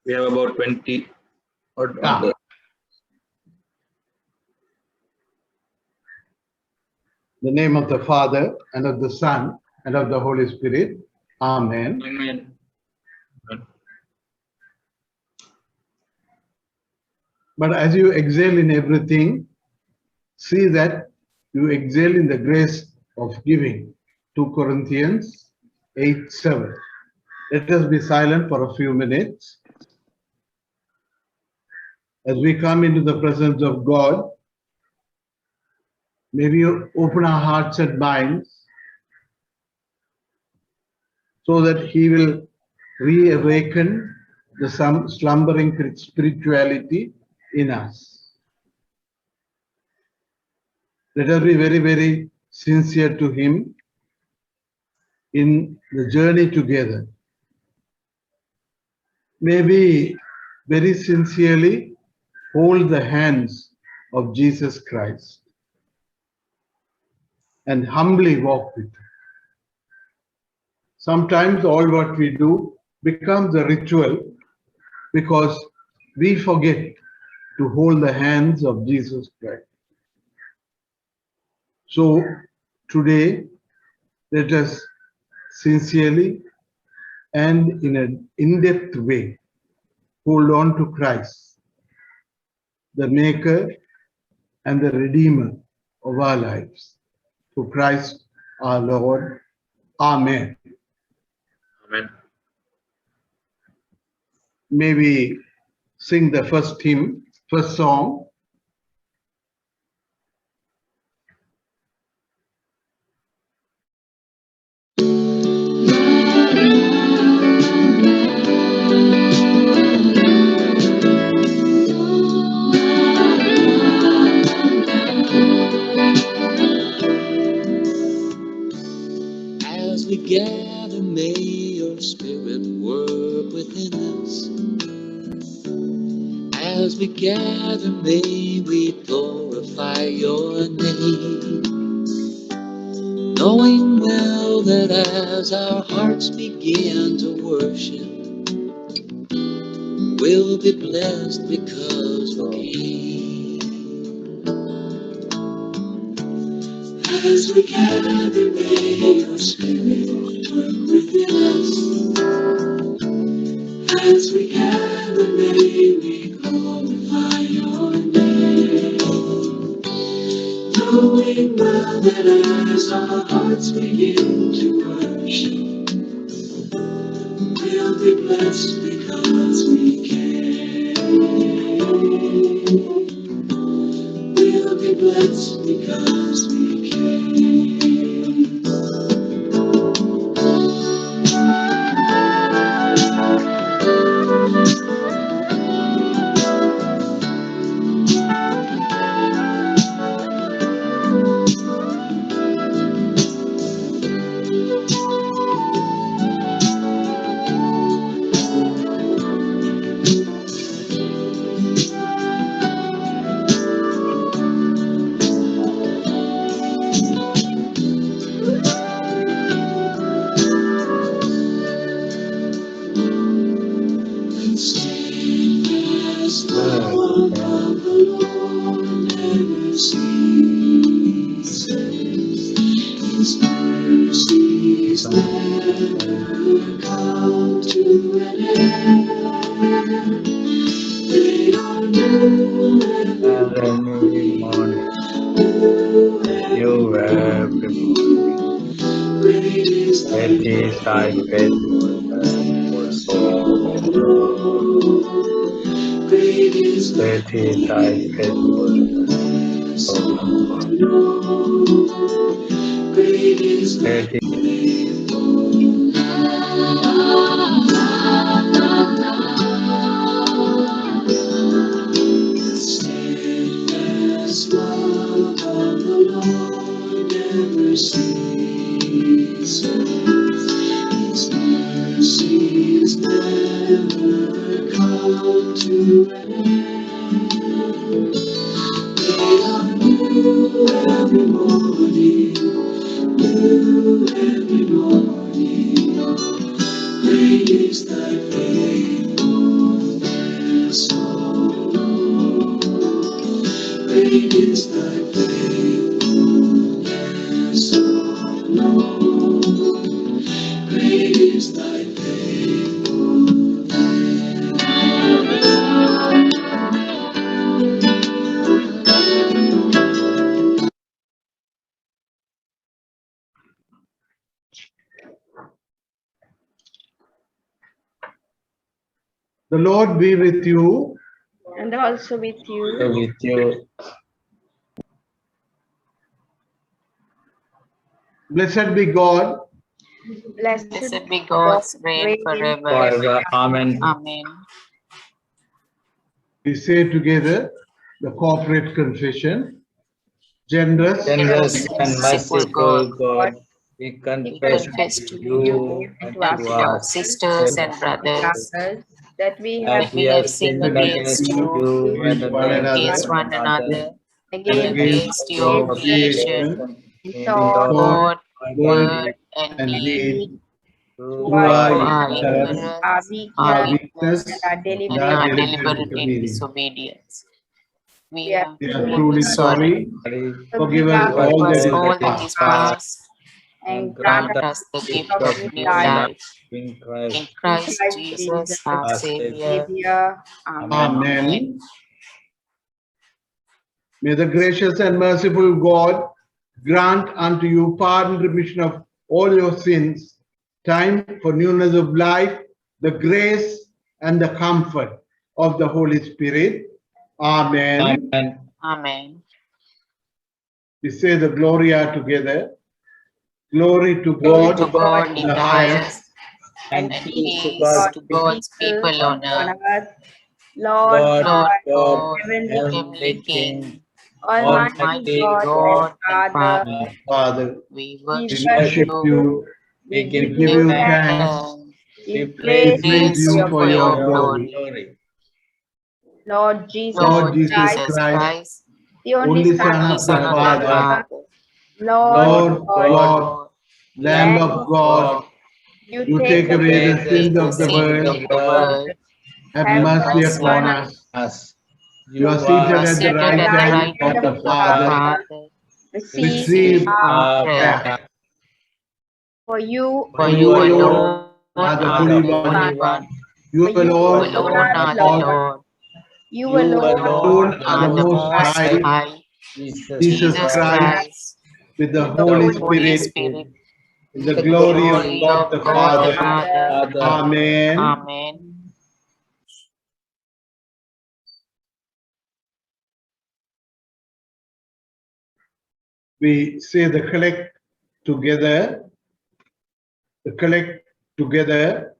We have about 20 or on Yeah. The name of the Father, and of the Son, and of the Holy Spirit. Amen. Amen. But as you excel in everything, see that you excel in the grace of giving. 2 Corinthians 8:7. Let us be silent for a few minutes as we come into the presence of God. May we open our hearts and minds so that He will reawaken the slumbering spirituality in us. Let us be very, very sincere to Him in the journey together. May we very sincerely hold the hands of Jesus Christ and humbly walk with Him. Sometimes all what we do becomes a ritual because we forget to hold the hands of Jesus Christ. So today, let us sincerely and in an in-depth way hold on to Christ, the Maker and the Redeemer of our lives. Through Christ our Lord. Amen. Amen. May we sing the first hymn, first song. As we gather, may your Spirit work within us. As we gather, may we glorify your name, knowing well that as our hearts begin to worship, we'll be blessed because we came. As we gather, may your Spirit work within us. As we gather, may we glorify your name, knowing well that as our hearts begin to worship, we'll be blessed because we came. We'll be blessed because we came. Steadfast love of the Lord never ceases. His mercies never come to an end. They are new every morning. New every morning. Great is thy faithfulness. Great is thy faithfulness, O Lord. Great is thy the steadfast love of the Lord never ceases. His mercies never come to an end. They are new every morning, new every morning. Great is thy faithfulness. Lord. Great is thy faithfulness. The Lord be with you. and also with you. With you. Blessed be God, Blessed be God's reign reign forever. Forever. Amen. Amen. we say together the corporate confession. Generous Generous and merciful God, we We confess confess to to you you and to our to and our our sisters and brothers brothers, that we that have we have sinned against you and against one another, against against your your creation, creation, in thought, thought, word, word, and and deed, deed, through through our our ignorance, ignorance, our our weakness, weakness, weakness, and our and deliberate. our and our deliberate deliberate disobedience. disobedience. We We are are We are truly truly sorry. sorry. sorry. Forgive us Forgive all Forgive us that is all that is past and grant grant us the gift of of new new life. life in in Christ. Christ Christ Jesus, Jesus, our our Savior. Savior. Amen. Amen. May the gracious and merciful God grant unto you pardon, remission of all your sins, time for newness of life, the grace and the comfort of the Holy Spirit. Amen. Amen. Amen. We say the Gloria together. Glory to Glory God, to God in the highest, And and peace to peace God, to God's people on on earth. earth. Lord Lord God, God, heavenly Heavenly King, Almighty Almighty God God and and Father, Father, Father. we we We worship worship you, you. we we give give you you thanks. thanks. we We praise praise you you for for your your glory. glory. Lord Jesus Lord Jesus Christ, Christ, the only only Son Son of of Son the of the Father, Father, Lord Lord God, God, Lamb Lamb of God, you you take take away the the sins of the sins world. of the world, Have have mercy mercy upon upon us. Us. You are seated at the seated right at the hand right of hand the of the Father. Father. Receive Receive our prayer. prayer. for you For you alone are the are Holy the One. Holy One. You For you alone Alone are are the the Lord. Lord. you You alone Alone alone are the Most High, High, Jesus Jesus Jesus Christ, Christ, with the with the Holy Holy Spirit, Spirit, in the the glory of glory God of the God the Father. Father. Father. Amen. Amen. We say the collect together. The collect together.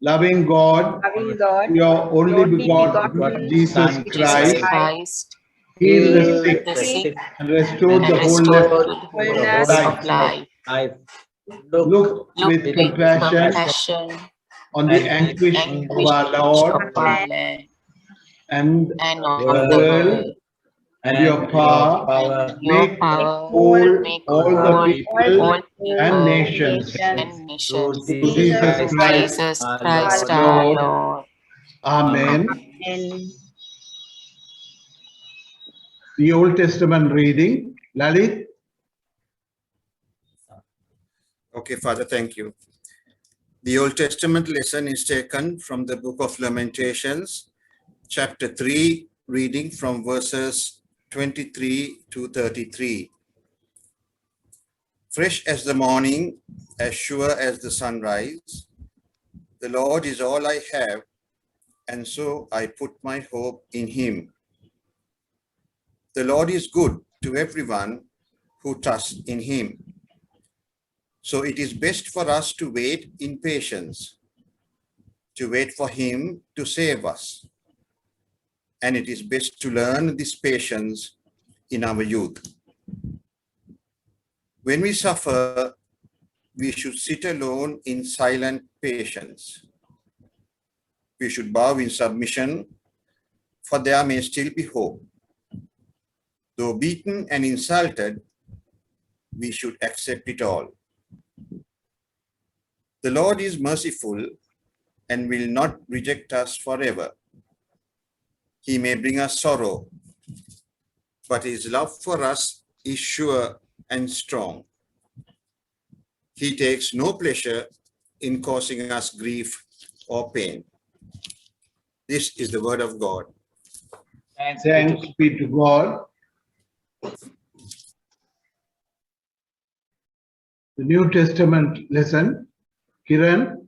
Loving God, loving God, your only begotten begotten Jesus Son, Jesus Christ, Christ, healed the heal sick the the sick, sick and restored and the and wholeness restored restored the the wholeness life. of life. life. Look Look Look with with compassion compassion on the at the anguish of anguish our of Lord our land and and of world the world, world. and your and power power. Your make power whole make all the whole people all and people nations. and Through nations. Through Jesus Jesus Christ, Christ, Jesus our Christ Lord. our Lord. Lord. Amen. and The Old Testament reading, Lalit. Okay, Father, thank you. The Old Testament lesson is taken from the book of Lamentations, chapter 3, reading from verses 23 to 33. Fresh as the morning, as sure as the sunrise, the Lord is all I have, and so I put my hope in him. The Lord is good to everyone who trusts in him. So it is best for us to wait in patience, to wait for him to save us. And it is best to learn this patience in our youth. When we suffer, we should sit alone in silent patience. We should bow in submission, for there may still be hope. Though beaten and insulted, we should accept it all. The Lord is merciful and will not reject us forever. He may bring us sorrow, but his love for us is sure and strong. He takes no pleasure in causing us grief or pain. This is the word of God. Thanks Thanks be to God. The New Testament lesson. Kiran,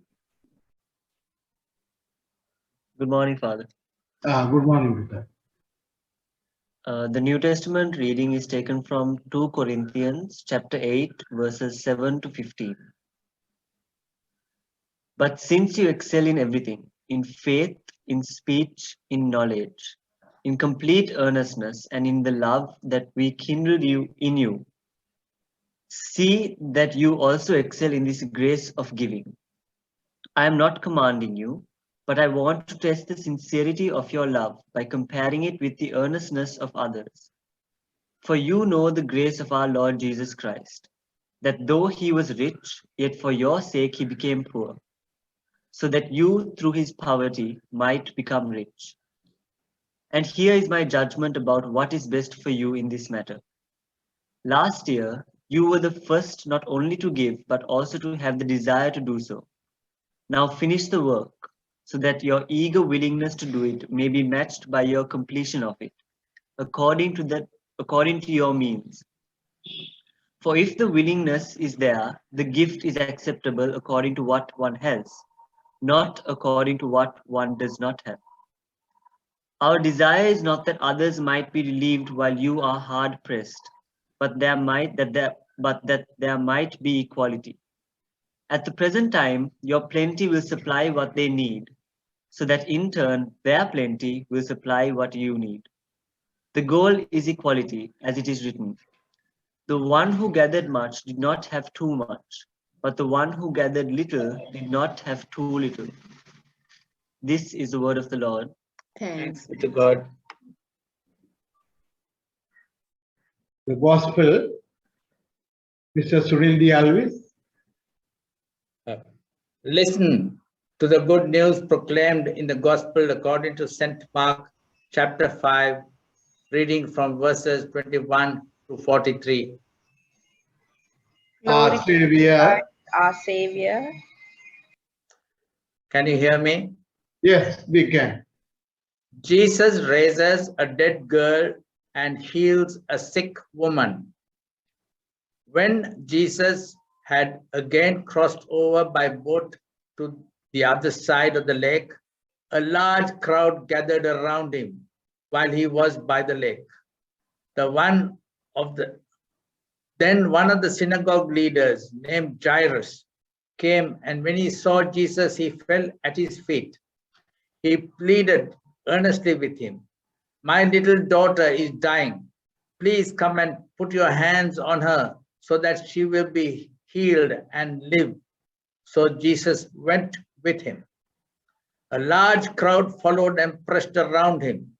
Good morning, Father. good morning, Peter. The New Testament reading is taken from 2 Corinthians chapter 8, verses 7 to 15. But since you excel in everything, in faith, in speech, in knowledge, in complete earnestness, and in the love that we kindled in you, see that you also excel in this grace of giving. I am not commanding you, but I want to test the sincerity of your love by comparing it with the earnestness of others. For you know the grace of our Lord Jesus Christ, that though he was rich, yet for your sake he became poor, so that you through his poverty might become rich. And here is my judgment about what is best for you in this matter. Last year, you were the first not only to give, but also to have the desire to do so. Now finish the work, so that your eager willingness to do it may be matched by your completion of it, according to your means. For if the willingness is there, the gift is acceptable according to what one has, not according to what one does not have. Our desire is not that others might be relieved while you are hard pressed, but that there might be equality. At the present time, your plenty will supply what they need, so that in turn their plenty will supply what you need. The goal is equality, as it is written. The one who gathered much did not have too much, but the one who gathered little did not have too little. This is the word of the Lord. Thanks be to God. The Gospel, Mr. Sunil D. Alvis. Listen to the good news proclaimed in the Gospel according to St. Mark, chapter 5, reading from verses 21 to 43. Glory Our to Savior. God, our Savior. Can you hear me? Yes, we can. Jesus raises a dead girl and heals a sick woman. When Jesus had again crossed over by boat to the other side of the lake, a large crowd gathered around him while he was by the lake. Then one of the synagogue leaders named Jairus came, and when he saw Jesus, he fell at his feet. He pleaded earnestly with him, "My little daughter is dying. Please come and put your hands on her so that she will be healed and live." So Jesus went with him. A large crowd followed and pressed around him,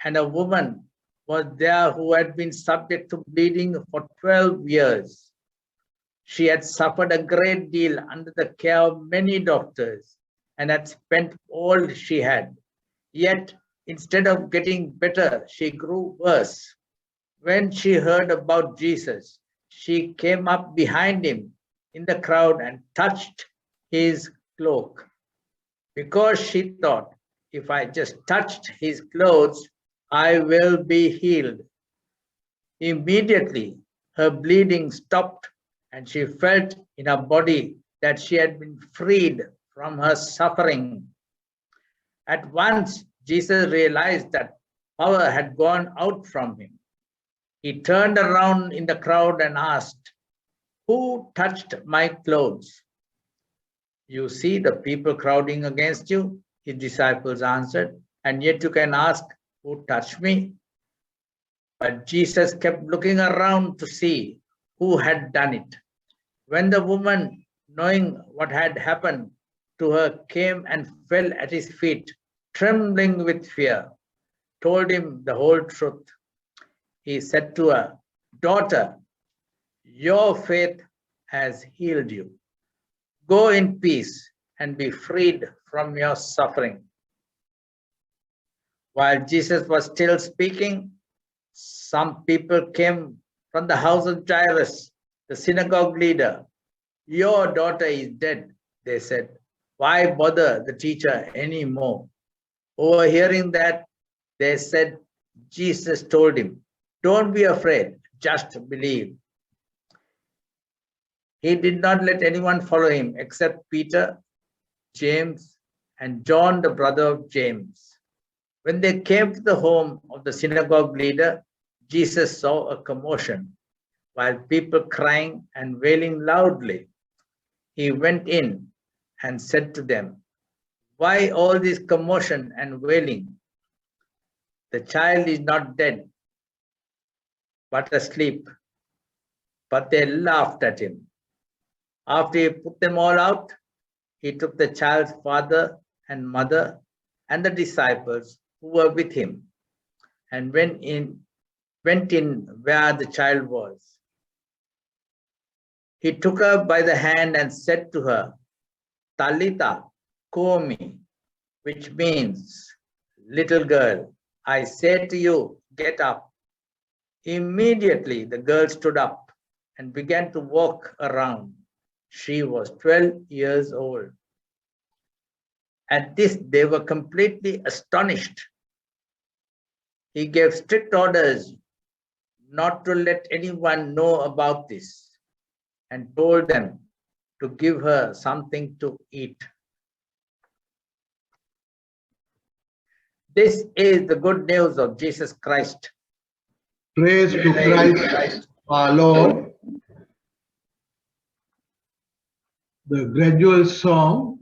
and a woman was there who had been subject to bleeding for 12 years. She had suffered a great deal under the care of many doctors and had spent all she had. Yet, instead of getting better, she grew worse. When she heard about Jesus, she came up behind him in the crowd and touched his cloak, because she thought, if I just touched his clothes, I will be healed. Immediately, her bleeding stopped, and she felt in her body that she had been freed from her suffering. At once, Jesus realized that power had gone out from him. He turned around in the crowd and asked, "Who touched my clothes?" "You see the people crowding against you," his disciples answered, "and yet you can ask, 'Who touched me?'" But Jesus kept looking around to see who had done it. When the woman, knowing what had happened to her, came and fell at his feet, trembling with fear, told him the whole truth. He said to her, "Daughter, your faith has healed you. Go in peace and be freed from your suffering." While Jesus was still speaking, some people came from the house of Jairus, the synagogue leader. Your daughter is dead, they said. Why bother the teacher anymore? Overhearing that, they said, Jesus told him, don't be afraid, just believe. He did not let anyone follow him except Peter, James, and John, the brother of James. When they came to the home of the synagogue leader, Jesus saw a commotion, while people crying and wailing loudly. He went in and said to them, why all this commotion and wailing? The child is not dead, but asleep. But they laughed at him. After he put them all out, he took the child's father and mother and the disciples who were with him and went in where the child was. He took her by the hand and said to her, Talitha komi, which means, little girl, I say to you, get up. Immediately the girl stood up and began to walk around. She was 12 years old. At this, they were completely astonished. He gave strict orders not to let anyone know about this and told them to give her something to eat. This is the good news of Jesus Christ. Praise to Christ our Lord. The gradual song.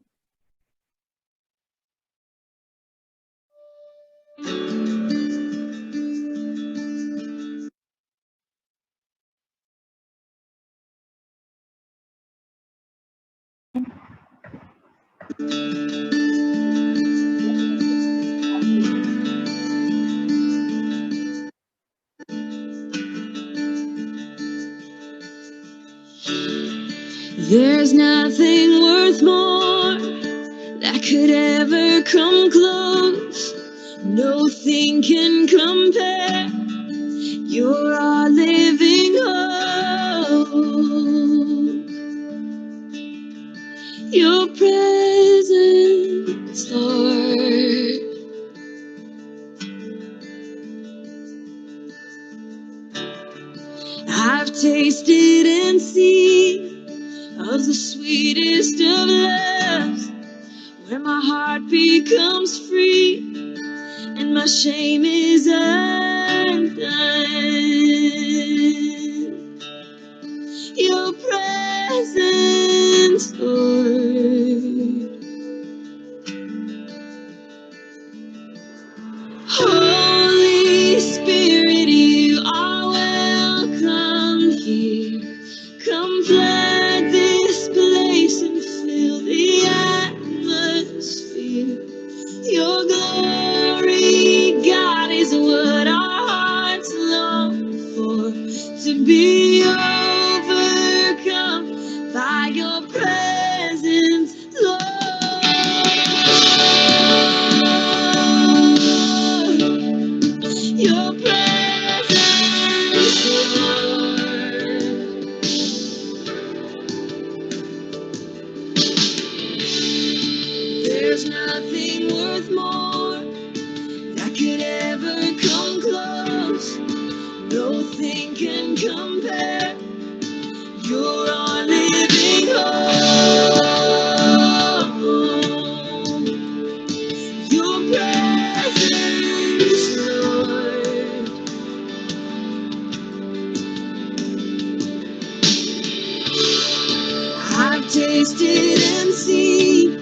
There's nothing worth more that could ever come close. Nothing can compare. You're our living hope. Your presence, Lord. I've tasted and seen of the sweetest of loves, where my heart becomes free and my shame is undone. Your presence, Lord. Holy Spirit, you are welcome here. Come flood this place and fill the atmosphere. Your glory, God, is what our hearts long for. To be overcome by your presence, Lord. Your presence, Lord. There's nothing worth more that could ever come close. Nothing can compare. You're our living hope. Your presence, Lord. I've tasted and seen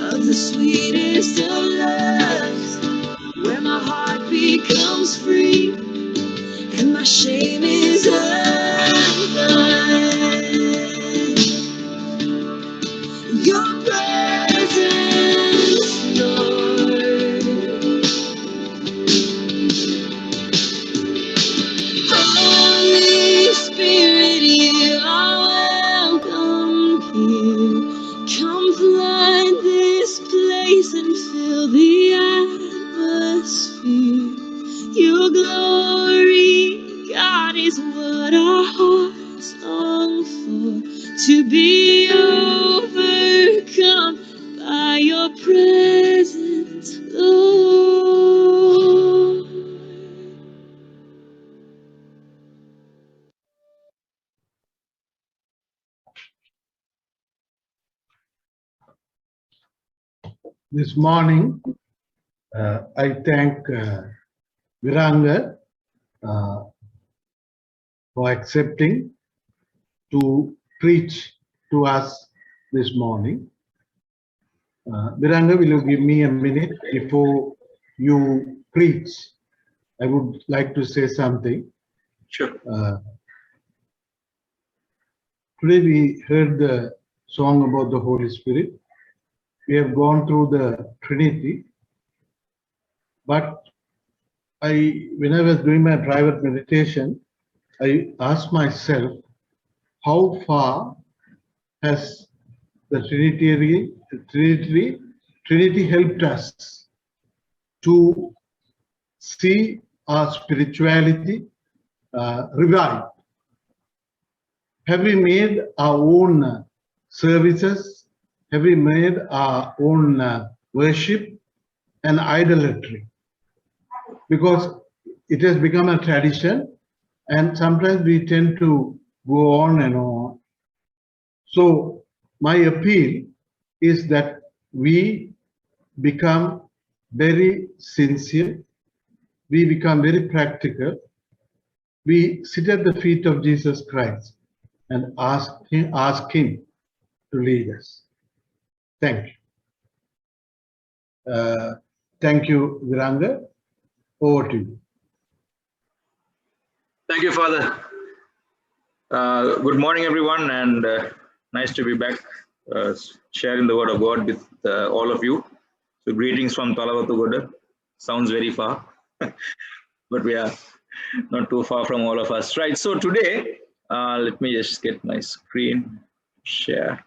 of the sweetest of loves, where my heart becomes free and my shame is undone. Your presence, Lord. Holy Spirit, you are welcome here. Come flood this place and fill the atmosphere. Your glory, God, is to be overcome by your presence, Lord. This morning, I thank Viranga for accepting to preach to us this morning. Viranga, will you give me a minute before you preach? I would like to say something. Sure. Today we heard the song about the Holy Spirit. We have gone through the Trinity, but when I was doing my private meditation, I asked myself, how far has the Trinity helped us to see our spirituality revived? Have we made our own services? Have we made our own worship and idolatry? Because it has become a tradition, and sometimes we tend to go on and on. So my appeal is that we become very sincere, we become very practical, we sit at the feet of Jesus Christ and ask him to lead us. Thank you. Thank you, Viranga. Over to you. Thank you, Father. Good morning, everyone, and nice to be back sharing the word of God with all of you. So greetings from Talawatugoda. Sounds very far, but we are not too far from all of us. Right, so today, let me just get my screen share.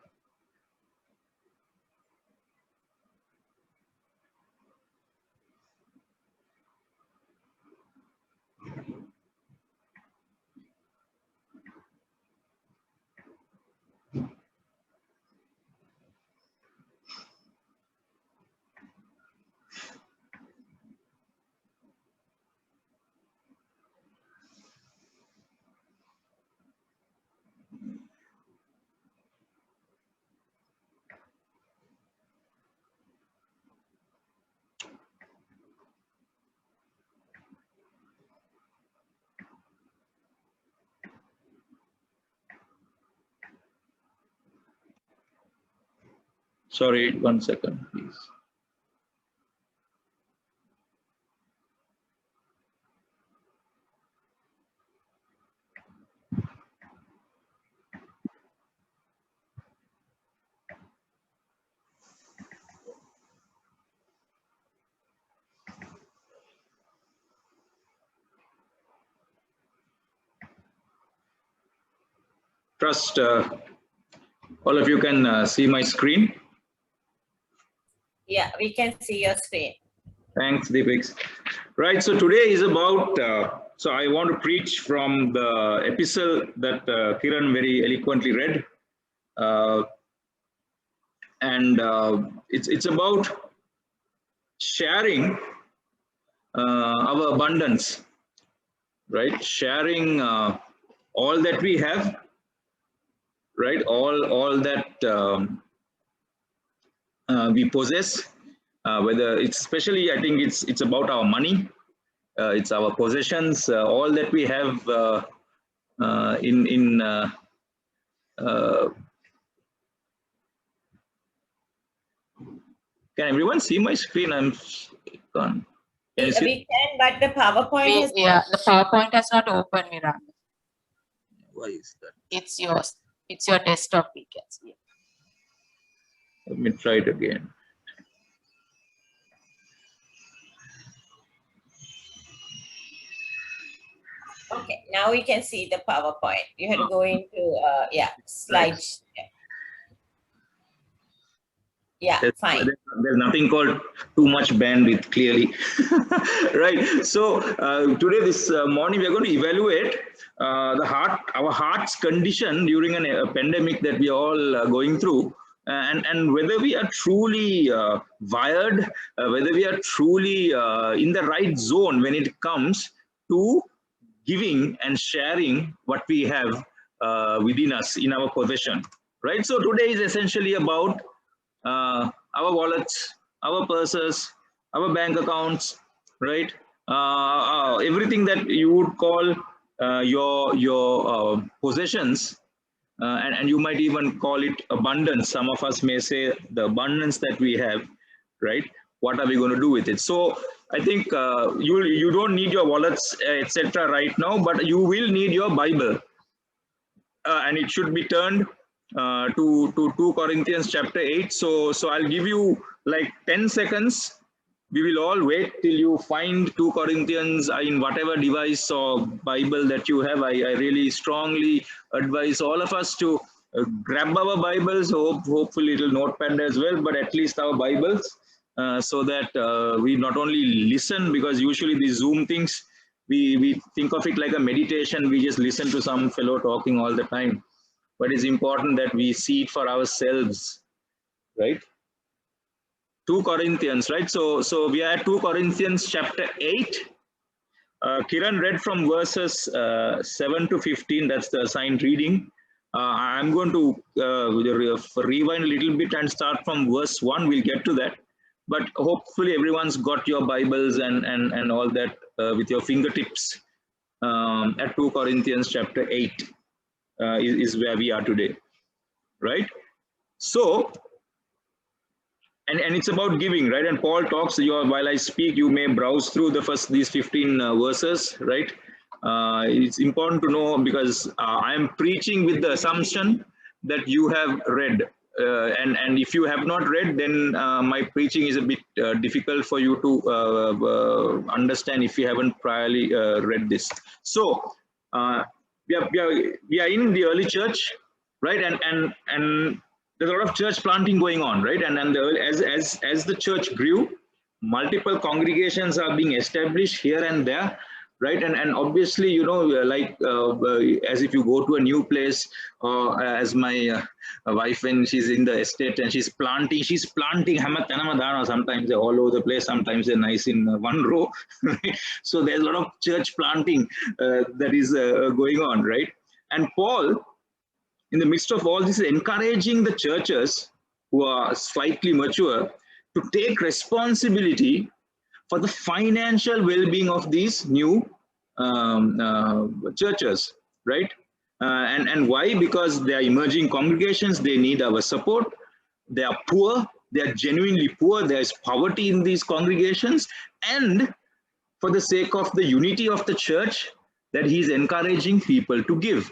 Sorry, 1 second, please. Trust all of you can see my screen. Yeah, we can see your screen. Thanks, Deepix. Right, so today is about, so I want to preach from the epistle that Kiran very eloquently read. It's about sharing our abundance, right? Sharing all that we have, right? All that we possess. Whether it's especially, I think it's about our money, it's our possessions, all that we have can everyone see my screen? Can you see? We can, but the PowerPoint is the PowerPoint has not opened, Miranda. Why is that? It's yours. It's your desktop. We can see. Let me try it again. okay. Now we can see the PowerPoint. You had to go into slides. Yeah, fine. There's nothing called too much bandwidth, clearly. Right. So today, this morning, we are going to evaluate our heart's condition during a pandemic that we are all going through, and whether we are truly wired, whether we are truly in the right zone when it comes to giving and sharing what we have within us in our possession. Right. So today is essentially about our wallets, our purses, our bank accounts, right? Everything that you would call your possessions, and you might even call it abundance. Some of us may say the abundance that we have, right? What are we going to do with it? So I think you don't need your wallets, etc. right now, but you will need your Bible, and it should be turned to 2 Corinthians chapter 8. So I'll give you like 10 seconds. We will all wait till you find 2 Corinthians in whatever device or Bible that you have. I really strongly advise all of us to grab our Bibles, hopefully little notepad as well, but at least our Bibles, so that we not only listen, because usually these Zoom things, we think of it like a meditation. We just listen to some fellow talking all the time. But it's important that we see it for ourselves, right? 2 Corinthians, right? So we are at 2 Corinthians chapter 8. Kiran read from verses 7 to 15. That's the assigned reading. I'm going to rewind a little bit and start from verse 1. We'll get to that. But hopefully everyone's got your Bibles and all that with your fingertips at 2 Corinthians chapter 8. Is where we are today, right? So, and it's about giving, right? And Paul talks, while I speak, you may browse through these 15 verses, right? It's important to know, because I am preaching with the assumption that you have read. And if you have not read, then my preaching is a bit difficult for you to understand if you haven't priorly read this. So, we are in the early church, right? And there's a lot of church planting going on, right? And as the church grew, multiple congregations are being established here and there, right? And obviously, you know, like as if you go to a new place, or as my wife, when she's in the estate and she's planting sometimes they're all over the place, sometimes they're nice in one row, right? So there's a lot of church planting that is going on, right? And Paul, in the midst of all this, is encouraging the churches who are slightly mature to take responsibility for the financial well-being of these new churches, right? And why? Because they are emerging congregations, they need our support. They are poor, they are genuinely poor, there is poverty in these congregations, and for the sake of the unity of the church, that he is encouraging people to give.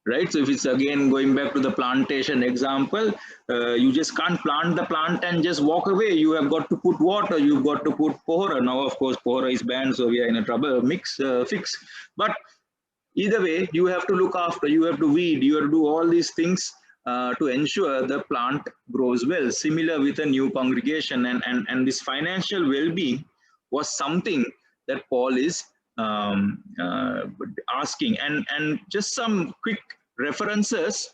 Right, so if it's again going back to the plantation example, you just can't plant the plant and just walk away. You have got to put water, you've got to put pohora. Now, of course, pohora is banned, so we are in a fix. But either way, you have to look after, you have to weed, you have to do all these things to ensure the plant grows well. Similar with a new congregation, and this financial well-being was something that Paul is asking. And just some quick references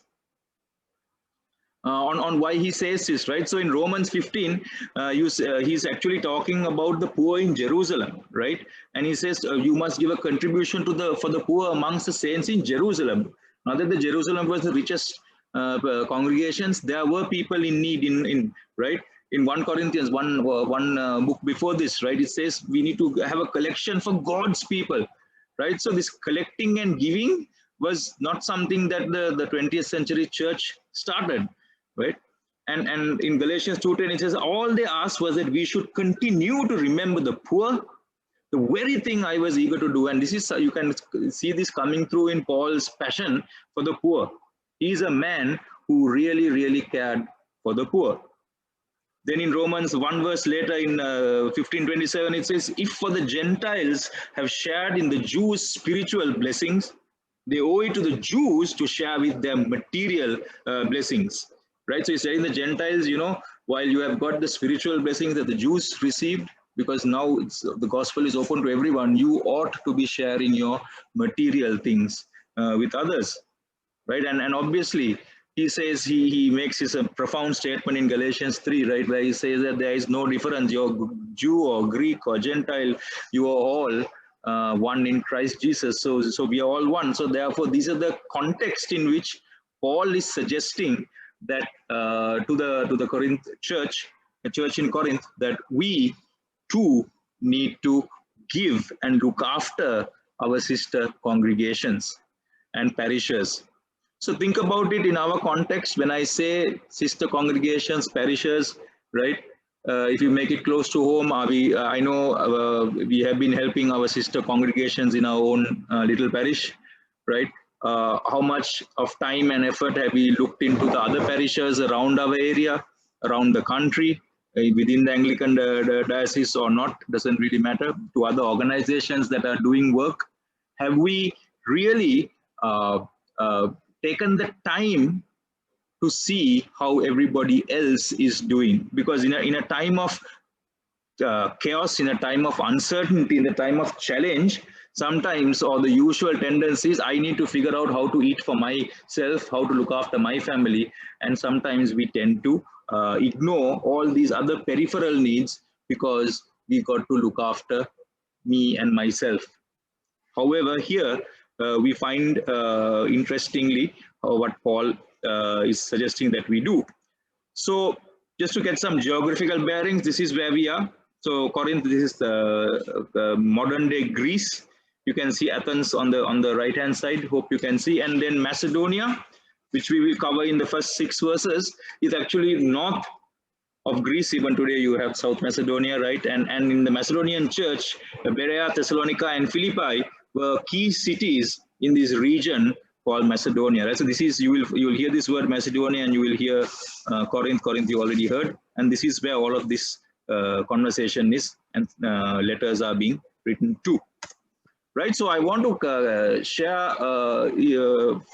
on why he says this, right? So in Romans 15, he's actually talking about the poor in Jerusalem, right? And he says you must give a contribution for the poor amongst the saints in Jerusalem. Not that the Jerusalem was the richest congregations, there were people in need in right? In 1 Corinthians, one book before this, right? It says we need to have a collection for God's people, right? So this collecting and giving was not something that the 20th century church started, right? And in Galatians 2:10, it says all they asked was that we should continue to remember the poor, the very thing I was eager to do. And this is, you can see this coming through in Paul's passion for the poor. He's a man who really, really cared for the poor. Then in Romans 1 verse later, in 15:27, it says, if for the Gentiles have shared in the Jews' spiritual blessings, they owe it to the Jews to share with them material blessings. right? So he's telling the Gentiles, while you have got the spiritual blessings that the Jews received, because now the gospel is open to everyone, you ought to be sharing your material things with others, right? And obviously, he says, he makes his a profound statement in Galatians 3, right, where he says that there is no difference, you're Jew or Greek or Gentile, you are all one in Christ Jesus. So we are all one. So therefore, these are the context in which Paul is suggesting that to the Corinth church, the church in Corinth, that we too need to give and look after our sister congregations and parishes. So think about it in our context. When I say sister congregations, parishes, right? If you make it close to home, I know we have been helping our sister congregations in our own little parish, right? How much of time and effort have we looked into the other parishes around our area, around the country, within the Anglican diocese or not, doesn't really matter, to other organizations that are doing work? Have we really taken the time to see how everybody else is doing? Because in a time of chaos, in a time of uncertainty, in the time of challenge, sometimes, or the usual tendencies, I need to figure out how to eat for myself, how to look after my family, and sometimes we tend to ignore all these other peripheral needs because we got to look after me and myself. However, here we find interestingly what Paul is suggesting that we do. So just to get some geographical bearings, this is where we are. So Corinth, this is the modern day Greece. You can see Athens on the right hand side, hope you can see. And then Macedonia, which we will cover in the first 6 verses, is actually north of Greece. Even today you have South Macedonia, right? And in the Macedonian church, Berea, Thessalonica and Philippi were key cities in this region called Macedonia, right? So this is, you will hear this word Macedonia, and you will hear Corinth you already heard, and this is where all of this conversation is, and letters are being written to, right? So I want to share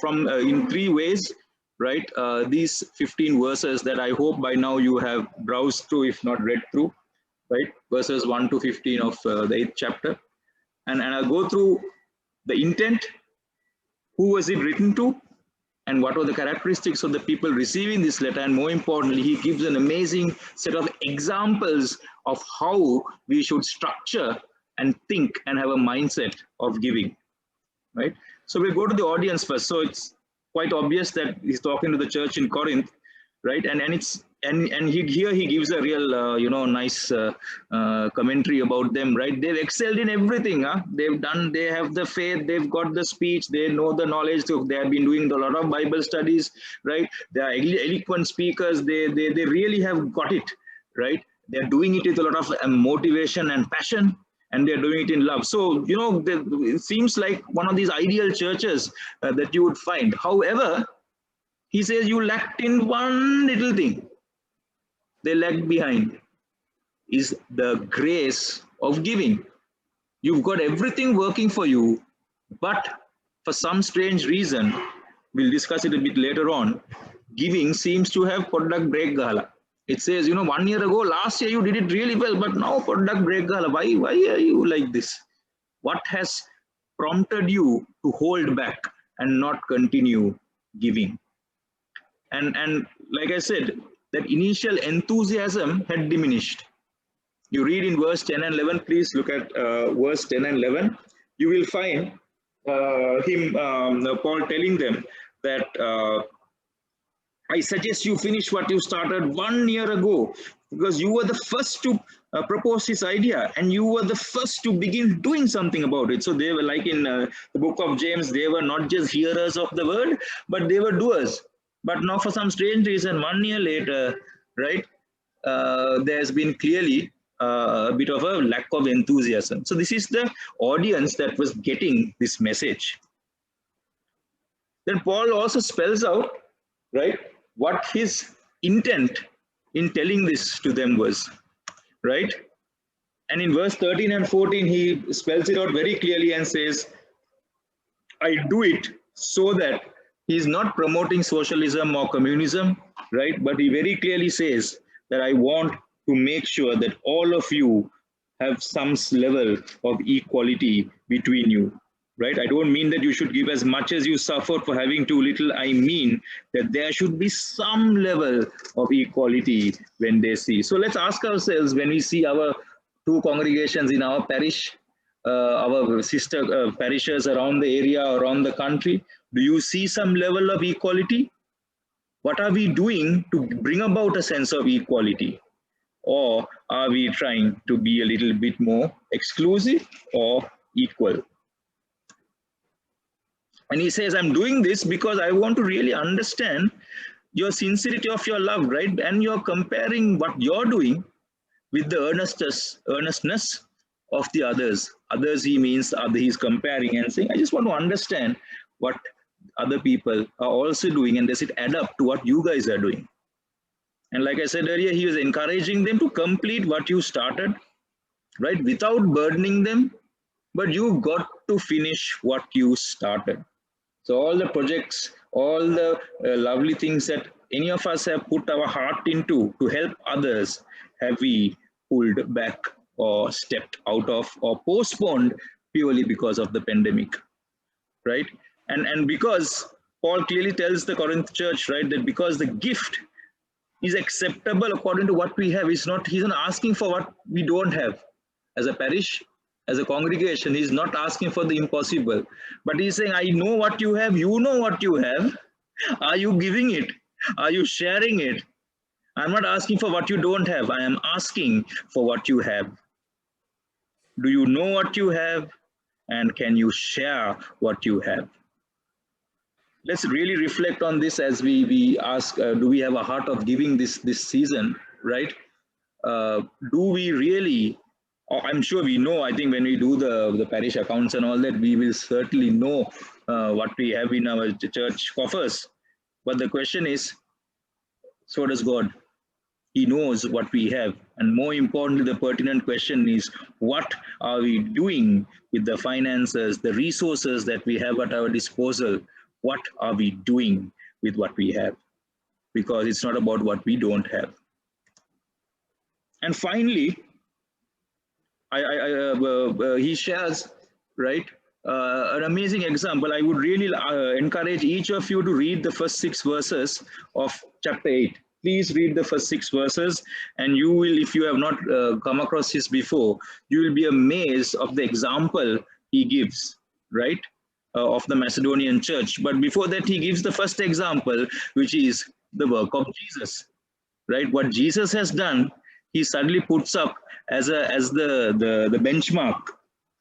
from in 3 ways, right, these 15 verses that I hope by now you have browsed through, if not read through, right? Verses 1 to 15 of the 8th chapter, and I'll go through the intent, who was it written to, and what were the characteristics of the people receiving this letter, and more importantly, he gives an amazing set of examples of how we should structure and think and have a mindset of giving, right? So we'll go to the audience first. So it's quite obvious that he's talking to the church in Corinth, right? And he gives a real nice commentary about them, right? They've excelled in everything. They have the faith, they've got the speech, they know the knowledge, so they have been doing a lot of Bible studies, right? They are eloquent speakers, they really have got it, right? They're doing it with a lot of motivation and passion, and they're doing it in love. So it seems like one of these ideal churches that you would find. However, he says you lacked in one little thing. They lagged behind is the grace of giving. You've got everything working for you, but for some strange reason, we'll discuss it a bit later on, giving seems to have poddak break gahala. It says, 1 year ago, last year you did it really well, but now poddak break gahala. Why are you like this? What has prompted you to hold back and not continue giving? And like I said, that initial enthusiasm had diminished. You read in verse 10 and 11, please look at verse 10 and 11. You will find Paul telling them that I suggest you finish what you started 1 year ago, because you were the first to propose this idea, and you were the first to begin doing something about it. So they were like in the book of James, they were not just hearers of the word, but they were doers. But now for some strange reason, 1 year later, right, there's been clearly a bit of a lack of enthusiasm. So this is the audience that was getting this message. Then Paul also spells out, right, what his intent in telling this to them was, right? And in verse 13 and 14, he spells it out very clearly and says, I do it so that He's not promoting socialism or communism, right? But he very clearly says that I want to make sure that all of you have some level of equality between you, right? I don't mean that you should give as much as you suffered for having too little. I mean that there should be some level of equality when they see. So let's ask ourselves, when we see our two congregations in our parish, our sister parishes around the area, around the country, do you see some level of equality? What are we doing to bring about a sense of equality? Or are we trying to be a little bit more exclusive or equal? And he says, I'm doing this because I want to really understand your sincerity of your love, right? And you're comparing what you're doing with the earnestness of the others. Others, he means he's comparing and saying, I just want to understand what other people are also doing, and does it add up to what you guys are doing? And like I said earlier, he was encouraging them to complete what you started, right? Without burdening them, but you got to finish what you started. So all the projects, all the lovely things that any of us have put our heart into to help others, have we pulled back or stepped out of or postponed purely because of the pandemic, right? And because Paul clearly tells the Corinth church, right, that because the gift is acceptable according to what we have, he's not asking for what we don't have. As a parish, as a congregation, he's not asking for the impossible, but he's saying, I know what you have, you know what you have. Are you giving it? Are you sharing it? I'm not asking for what you don't have. I am asking for what you have. Do you know what you have? And can you share what you have? Let's really reflect on this as we ask, do we have a heart of giving this season, right? Do we really, I'm sure we know, I think when we do the parish accounts and all that, we will certainly know what we have in our church coffers. But the question is, so does God. He knows what we have. And more importantly, the pertinent question is, what are we doing with the finances, the resources that we have at our disposal? What are we doing with what we have? Because it's not about what we don't have. And finally, he shares, right, an amazing example. I would really encourage each of you to read the first 6 verses of chapter 8. Please read the first 6 verses, and you will, if you have not come across this before, you will be amazed of the example he gives, right, of the Macedonian church. But before that, he gives the first example, which is the work of Jesus, right? What Jesus has done, he suddenly puts up as the benchmark,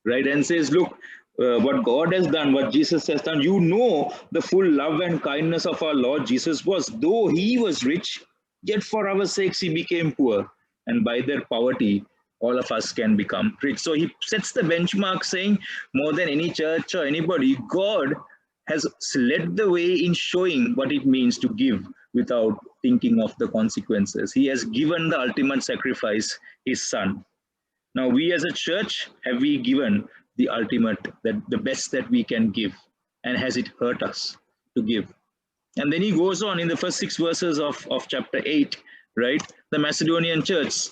right, and says, look, what God has done, what Jesus has done. You know the full love and kindness of our Lord Jesus was, though he was rich, yet for our sakes he became poor, and by their poverty all of us can become rich. So he sets the benchmark, saying more than any church or anybody, God has led the way in showing what it means to give without thinking of the consequences. He has given the ultimate sacrifice, his son. Now we as a church, have we given the ultimate, the best that we can give? And has it hurt us to give? And then he goes on in the first 6 verses of chapter 8, right? The Macedonian church,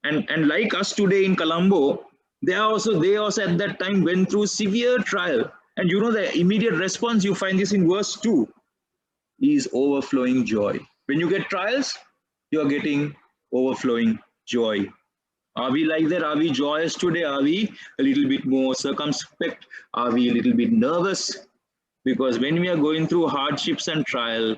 and like us today in Colombo, they also at that time went through severe trial. And you know the immediate response, you find this in verse 2, is overflowing joy. When you get trials, you are getting overflowing joy. Are we like that? Are we joyous today? Are we a little bit more circumspect? Are we a little bit nervous? Because when we are going through hardships and trial,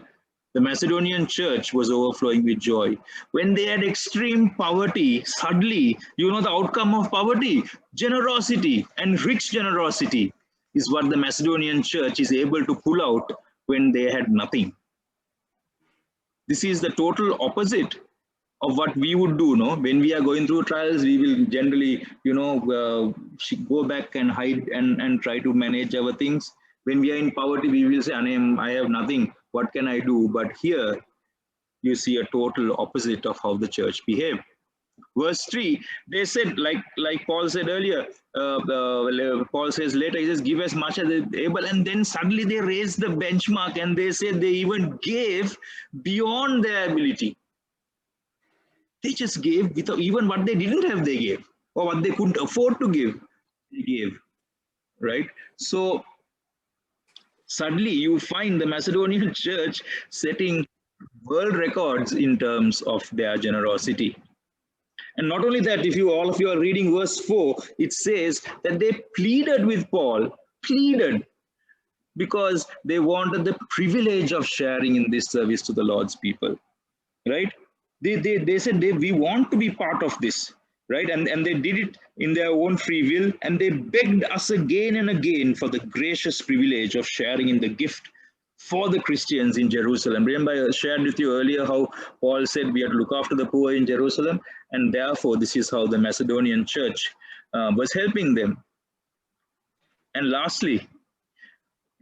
the Macedonian church was overflowing with joy. When they had extreme poverty, suddenly, you know the outcome of poverty? Generosity, and rich generosity is what the Macedonian church is able to pull out when they had nothing. This is the total opposite of what we would do, no? When we are going through trials, we will generally, go back and hide and try to manage our things. When we are in poverty, we will say, I have nothing, what can I do? But here, you see a total opposite of how the church behaved. Verse 3, they said, like Paul said earlier, Paul says later, he says, give as much as they're able. And then suddenly they raised the benchmark and they said they even gave beyond their ability. They just gave without even what they didn't have, they gave, or what they couldn't afford to give, they gave, right? So suddenly you find the Macedonian church setting world records in terms of their generosity. And not only that, if you all of you are reading verse 4, it says that they pleaded with Paul, because they wanted the privilege of sharing in this service to the Lord's people, right? They said we want to be part of this, right? And they did it in their own free will, and they begged us again and again for the gracious privilege of sharing in the gift for the Christians in Jerusalem. Remember, I shared with you earlier how Paul said we have to look after the poor in Jerusalem, and therefore this is how the Macedonian church was helping them. And lastly,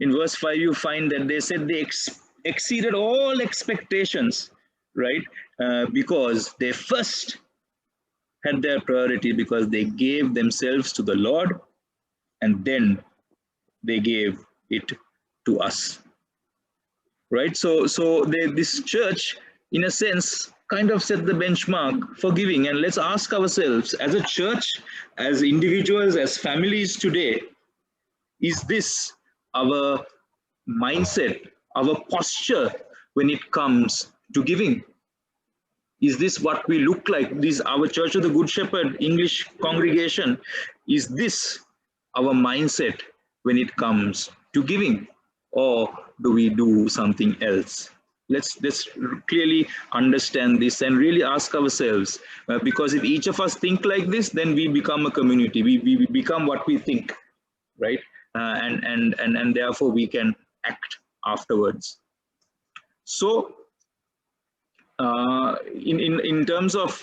in verse 5, you find that they said they exceeded all expectations, right? Because they first had their priority because they gave themselves to the Lord, and then they gave it to us, right? So this church, in a sense, kind of set the benchmark for giving. And let's ask ourselves, as a church, as individuals, as families today, is this our mindset, our posture when it comes to giving? Is this what we look like? This our Church of the Good Shepherd English congregation. Is this our mindset when it comes to giving? Or do we do something else? Let's clearly understand this and really ask ourselves, because if each of us think like this, then we become a community. We become what we think, right? And therefore we can act afterwards. So in terms of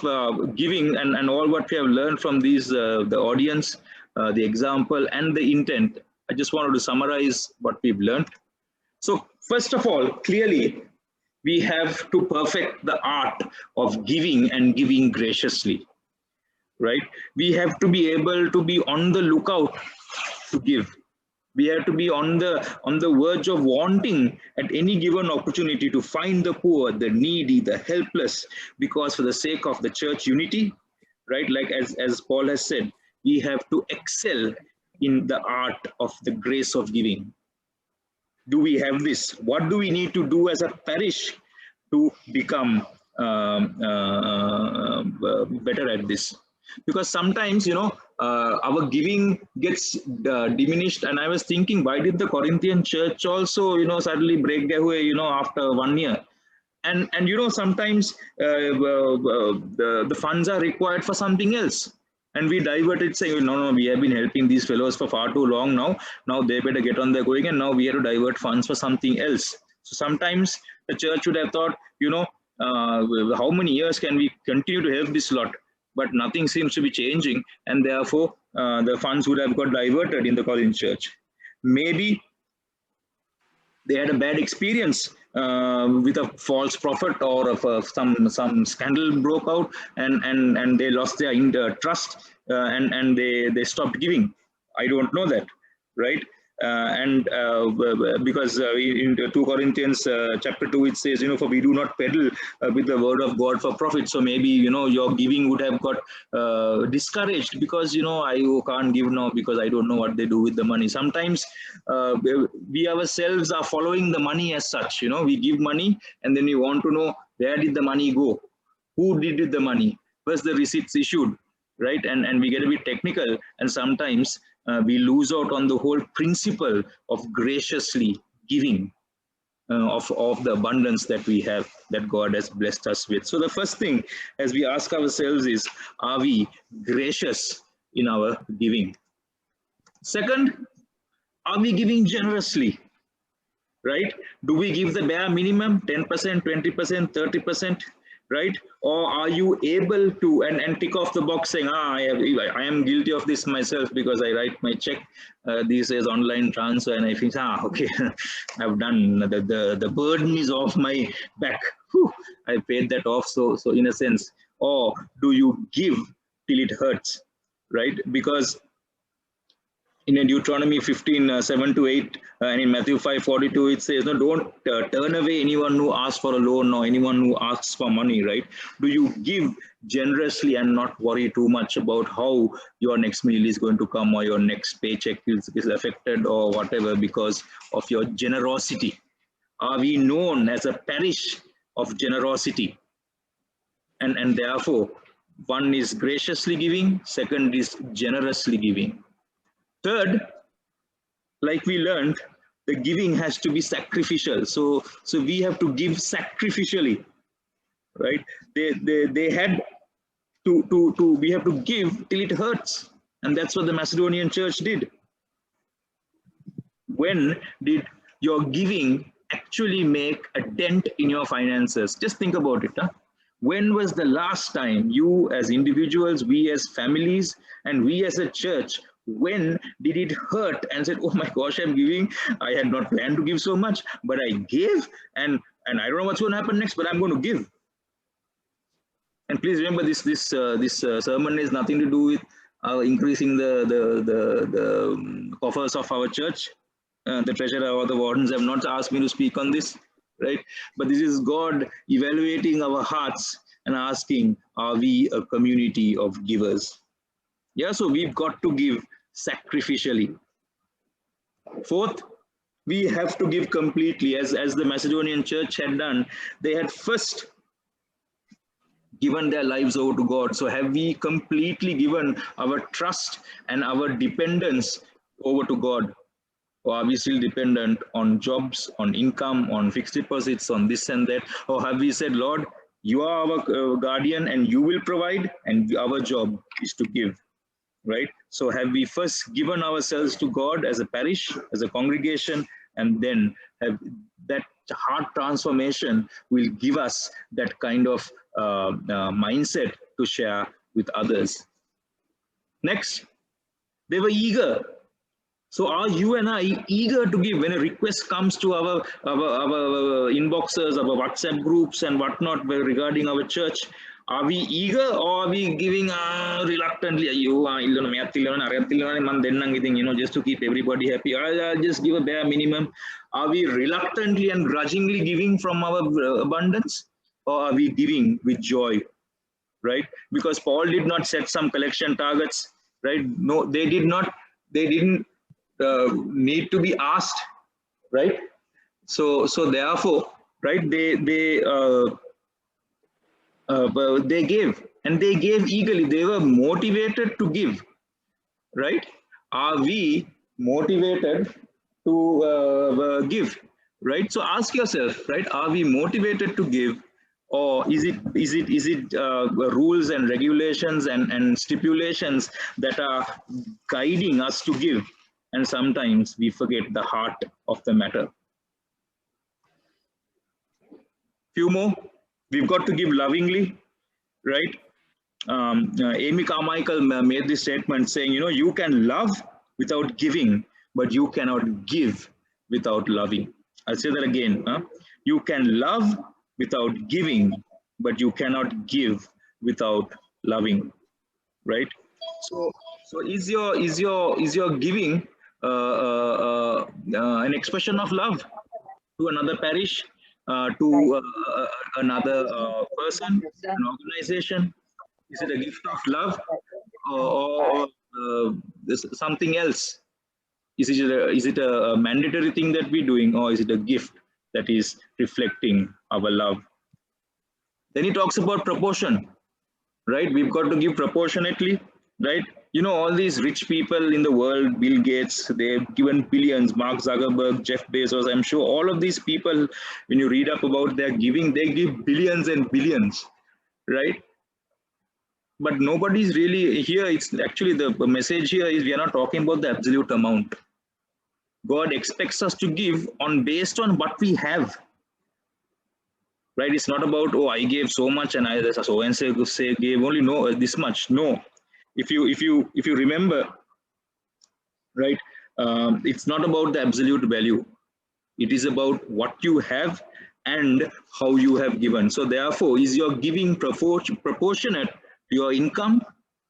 giving and all what we have learned from these, the audience, the example and the intent, I just wanted to summarize what we've learned. So first of all, clearly, we have to perfect the art of giving and giving graciously, right? We have to be able to be on the lookout to give. We have to be on the verge of wanting at any given opportunity to find the poor, the needy, the helpless, because for the sake of the church unity, right? Like as Paul has said, we have to excel in the art of the grace of giving. Do we have this? What do we need to do as a parish to become better at this? Because sometimes, our giving gets diminished. And I was thinking, why did the Corinthian church also, suddenly break their way, after 1 year? And sometimes the funds are required for something else. And we diverted, saying, no, we have been helping these fellows for far too long now. Now they better get on their going, and now we have to divert funds for something else. So sometimes the church would have thought, how many years can we continue to help this lot? But nothing seems to be changing, and therefore the funds would have got diverted in the Corinthian church. Maybe they had a bad experience with a false prophet, or of some scandal broke out, and they lost their trust, and they stopped giving. I don't know that, right? Because in 2 Corinthians chapter 2, it says, for we do not peddle with the word of God for profit. So maybe, your giving would have got discouraged because, I can't give now because I don't know what they do with the money. Sometimes we ourselves are following the money as such. We give money and then we want to know, where did the money go? Who did the money? Where's the receipts issued? Right? And we get a bit technical, and sometimes we lose out on the whole principle of graciously giving of the abundance that we have, that God has blessed us with. So the first thing as we ask ourselves is, are we gracious in our giving? Second, are we giving generously? Right? Do we give the bare minimum, 10%, 20%, 30%? Right? Or are you able to and tick off the box saying, I am guilty of this myself because I write my check these days online transfer, and I think, okay, I've done, the burden is off my back. Whew, I paid that off. So in a sense, or do you give till it hurts, right? Because in Deuteronomy 15, 7 to 8, and in Matthew 5:42, it says, no, don't turn away anyone who asks for a loan or anyone who asks for money, right? Do you give generously and not worry too much about how your next meal is going to come or your next paycheck is affected or whatever because of your generosity? Are we known as a parish of generosity? And therefore, one is graciously giving, second is generously giving. Third, like we learned, the giving has to be sacrificial. So we have to give sacrificially, right? They had to we have to give till it hurts, and that's what the Macedonian church did. When did your giving actually make a dent in your finances? Just think about it. Huh? When was the last time you as individuals, we as families, and we as a church, when did it hurt and said, oh my gosh, I'm giving, I had not planned to give so much, but I gave, and I don't know what's going to happen next, but I'm going to give. And please remember, this sermon is nothing to do with increasing the coffers of our church. The treasurer or the wardens have not asked me to speak on this, right? But this is God evaluating our hearts and asking, are we a community of givers? Yeah, so we've got to give sacrificially. Fourth, we have to give completely, as the Macedonian church had done. They had first given their lives over to God. So have we completely given our trust and our dependence over to God? Or are we still dependent on jobs, on income, on fixed deposits, on this and that? Or have we said, Lord, you are our guardian and you will provide, and our job is to give, right? So have we first given ourselves to God as a parish, as a congregation, and then have that heart transformation will give us that kind of mindset to share with others. Next, they were eager. So are you and I eager to give when a request comes to our inboxes, our WhatsApp groups and whatnot regarding our church? Are we eager or are we giving reluctantly? Just to keep everybody happy. I'll just give a bare minimum. Are we reluctantly and grudgingly giving from our abundance, or are we giving with joy? Right? Because Paul did not set some collection targets. Right? No, they did not. They didn't need to be asked. Right? So therefore, right? They gave, and they gave eagerly. They were motivated to give, right? Are we motivated to give, right? So ask yourself, right? Are we motivated to give, or is it rules and regulations and stipulations that are guiding us to give? And sometimes we forget the heart of the matter. Few more. We've got to give lovingly, right? Amy Carmichael made this statement saying, you can love without giving, but you cannot give without loving. I'll say that again. You can love without giving, but you cannot give without loving, right? So is your giving an expression of love to another parish? To another person, an organization? Is it a gift of love or something else? Is it a mandatory thing that we're doing, or is it a gift that is reflecting our love? Then he talks about proportion, right? We've got to give proportionately, right? All these rich people in the world, Bill Gates, they've given billions, Mark Zuckerberg, Jeff Bezos, I'm sure all of these people, when you read up about their giving, they give billions and billions, right? But nobody's really here. It's actually the message here is we are not talking about the absolute amount. God expects us to give based on what we have, right? It's not about, oh, I gave so much and so and say gave only this much. No. If you remember, right, it's not about the absolute value. It is about what you have and how you have given. So therefore, is your giving proportionate to your income,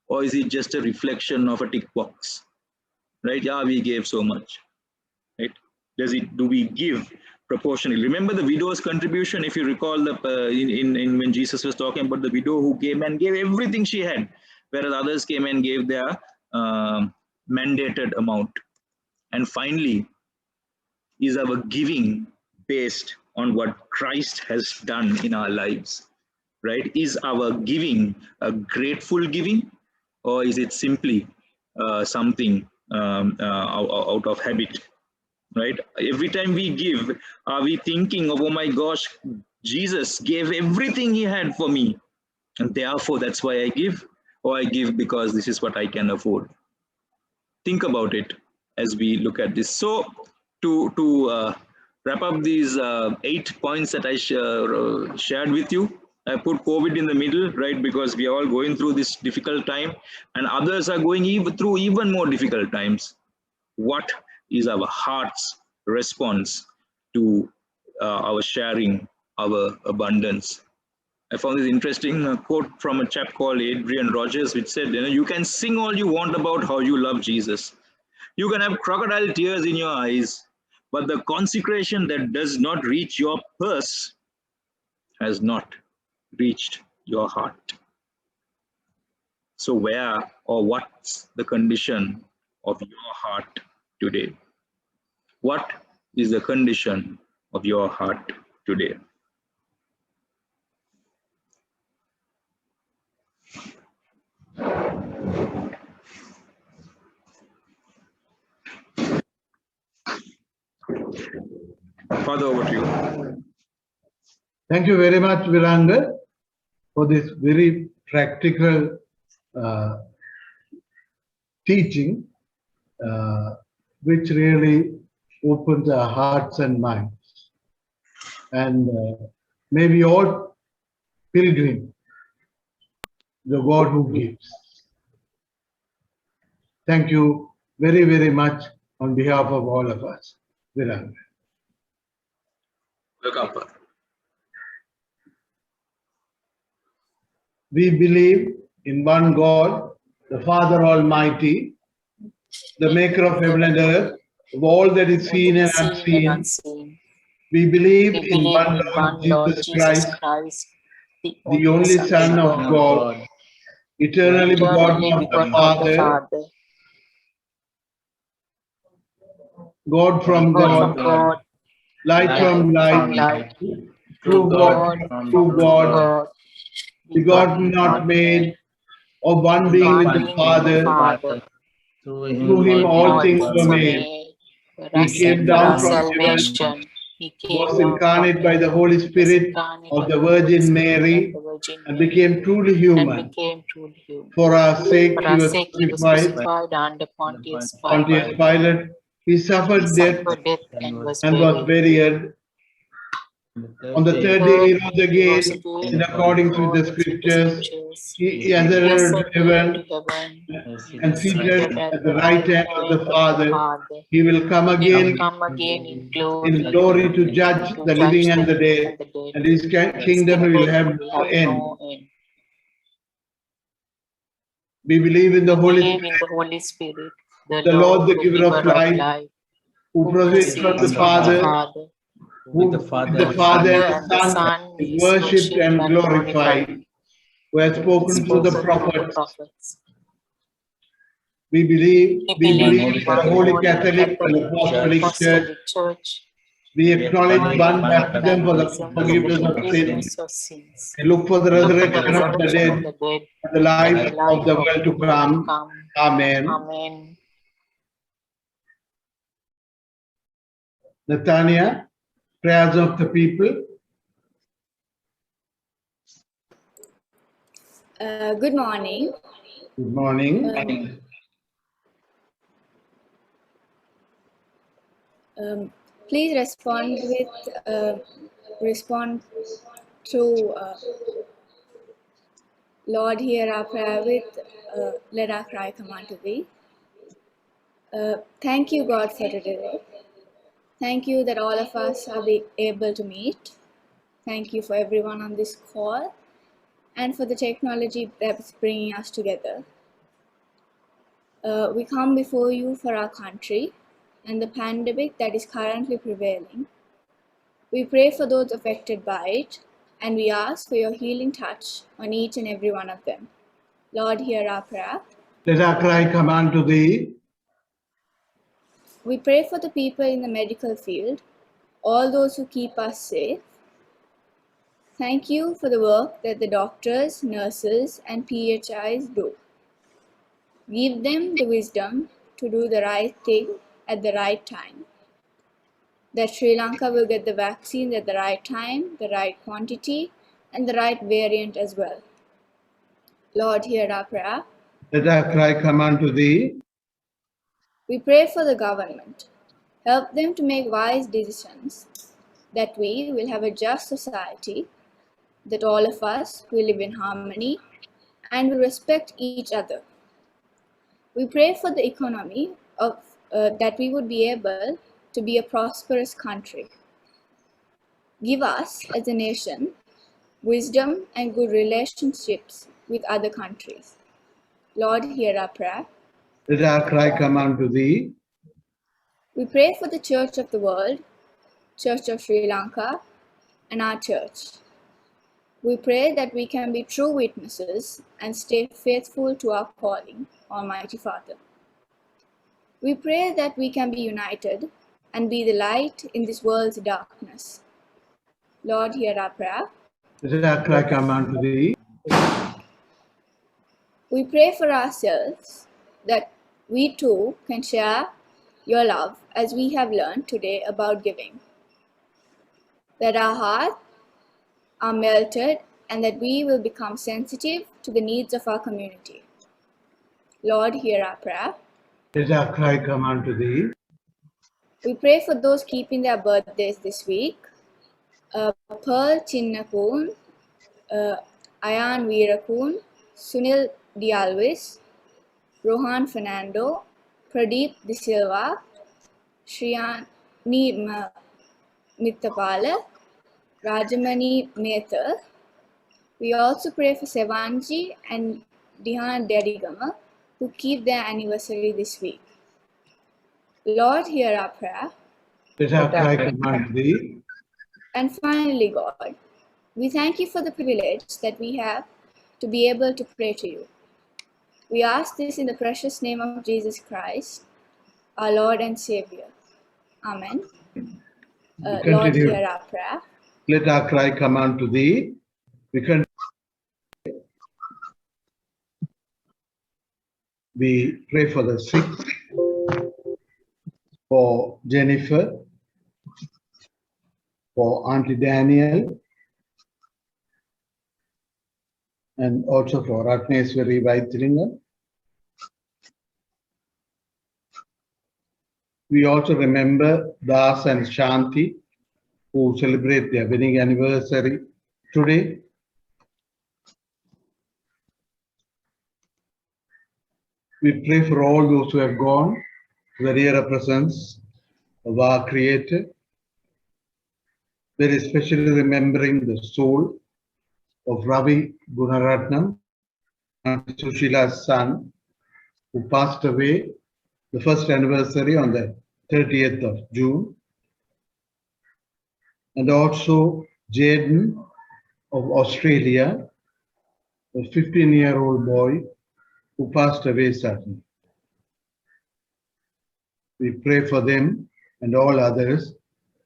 or is it just a reflection of a tick box? Right? Yeah, we gave so much. Right? Do we give proportionally? Remember the widow's contribution, if you recall the when Jesus was talking about the widow who came and gave everything she had, whereas others came and gave their mandated amount. And finally, is our giving based on what Christ has done in our lives? Right? Is our giving a grateful giving, or is it simply something out of habit? Right? Every time we give, are we thinking of, oh my gosh, Jesus gave everything he had for me, and therefore that's why I give, or I give because this is what I can afford? Think about it as we look at this. So to wrap up these 8 points that I shared with you, I put COVID in the middle, right? Because we are all going through this difficult time, and others are going through even more difficult times. What is our heart's response to our sharing, our abundance? I found this interesting quote from a chap called Adrian Rogers, which said, you can sing all you want about how you love Jesus. You can have crocodile tears in your eyes, but the consecration that does not reach your purse has not reached your heart. So where or what's the condition of your heart today? What is the condition of your heart today? Father, over to you. Thank you very much, Viranga, for this very practical teaching, which really opens our hearts and minds. And may we all pilgrim the God who gives. Thank you very, very much on behalf of all of us, Viranga. Welcome, Father. We believe in one God, the Father Almighty, the maker of heaven and earth, of all that is seen and unseen. We believe in one Lord Jesus Christ, the only Son of God, eternally begotten of the Father, God from God, light from light, true God, true God, begotten, not made, of one being with the Father. Through him all things were made. He came down from heaven, was incarnate by the Holy Spirit of the Virgin Mary, and became truly human. For our sake, he was crucified under Pontius Pontius Pilate. He suffered death and was and was buried. On the third day, he rose again, in accordance with the scriptures. He ascended to heaven and seated at the right hand of the Father. He will come again in glory to judge the living and the dead, and his kingdom will have no end. We believe in the Holy Spirit, the Lord, the giver of life, who proceeds from the Father, who the Father and the Son is worshipped and glorified, who has spoken through the prophets. We believe in the Holy Catholic and Apostolic Church. We acknowledge one baptism for the forgiveness of sins. We look for the resurrection of the dead and the life of the world to come. Amen. Nathania, prayers of the people. Good morning. Good morning. Please respond to Lord, hear our prayer with let our cry come unto thee. Thank you, God, for today. Thank you that all of us are able to meet. Thank you for everyone on this call and for the technology that's bringing us together. We come before you for our country and the pandemic that is currently prevailing. We pray for those affected by it, and we ask for your healing touch on each and every one of them. Lord, hear our prayer. Let our cry come unto thee. We pray for the people in the medical field, all those who keep us safe. Thank you for the work that the doctors, nurses, and PHIs do. Give them the wisdom to do the right thing at the right time. That Sri Lanka will get the vaccine at the right time, the right quantity, and the right variant as well. Lord, hear our prayer. Let our cry come unto thee. We pray for the government. Help them to make wise decisions, that we will have a just society, that all of us will live in harmony and will respect each other. We pray for the economy that we would be able to be a prosperous country. Give us, as a nation, wisdom and good relationships with other countries. Lord, hear our prayer. Let our cry come unto thee. We pray for the Church of the World, Church of Sri Lanka, and our church. We pray that we can be true witnesses and stay faithful to our calling, Almighty Father. We pray that we can be united and be the light in this world's darkness. Lord, hear our prayer. Let our cry come unto thee. We pray for ourselves that we too can share your love as we have learned today about giving. That our hearts are melted and that we will become sensitive to the needs of our community. Lord, hear our prayer. Let our cry come unto thee. We pray for those keeping their birthdays this week. Pearl Chinnakoon, Ayan Veerakoon, Sunil Dialvis, Rohan Fernando, Pradeep De Silva, Shriyani Mittapala, Rajamani Mehta. We also pray for Sevanji and Dihan Dedigama, who keep their anniversary this week. Lord, hear our prayer. Let our cry come unto thee. And finally, God, we thank you for the privilege that we have to be able to pray to you. We ask this in the precious name of Jesus Christ, our Lord and Savior. Amen. Lord, hear our prayer. Let our cry come unto thee. We pray for the sick, for Jennifer, for Auntie Daniel, and also for Ratneswari Vaidringa. We also remember Das and Shanti, who celebrate their wedding anniversary today. We pray for all those who have gone to the real presence of our Creator, very especially remembering the soul of Ravi Gunaratnam, Auntie Sushila's son, who passed away the first anniversary on the 30th of June. And also Jaden of Australia, a 15-year-old boy who passed away suddenly. We pray for them and all others.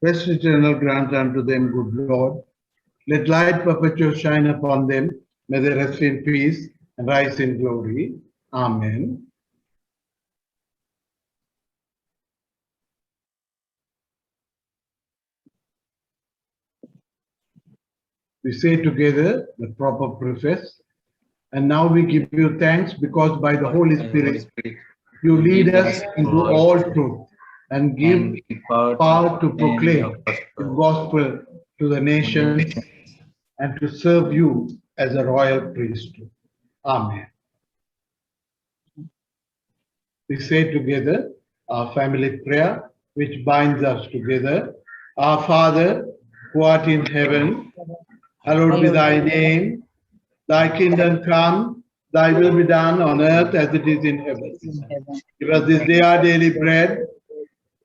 Rest eternal grant unto them, good Lord. Let light perpetual shine upon them. May they rest in peace and rise in glory. Amen. We say together the proper preface. And now we give you thanks because by the Holy Spirit you lead us into all truth and give power to proclaim the gospel to the nations and to serve you as a royal priesthood. Amen. We say together our family prayer which binds us together. Our Father, who art in heaven, hallowed be thy name. Thy kingdom come, thy will be done on earth as it is in heaven. Give us this day our daily bread,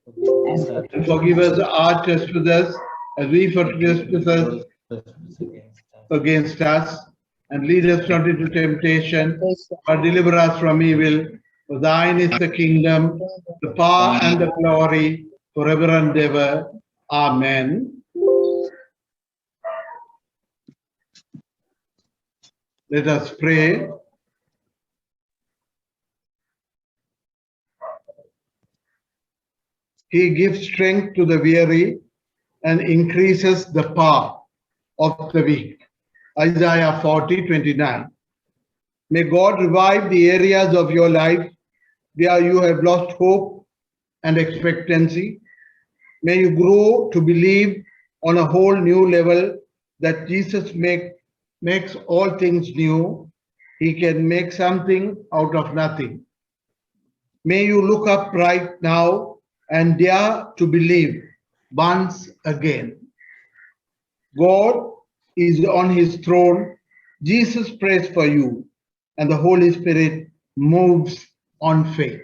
and forgive us our trespasses as we forgive trespassers against us, and lead us not into temptation, but deliver us from evil. For thine is the kingdom, the power, and the glory, forever and ever. Amen. Let us pray. He gives strength to the weary and increases the power of the weak. Isaiah 40:29. May God revive the areas of your life where you have lost hope and expectancy. May you grow to believe on a whole new level that Jesus makes all things new. He can make something out of nothing. May you look up right now and dare to believe once again. God is on his throne. Jesus prays for you, and the Holy Spirit moves on faith.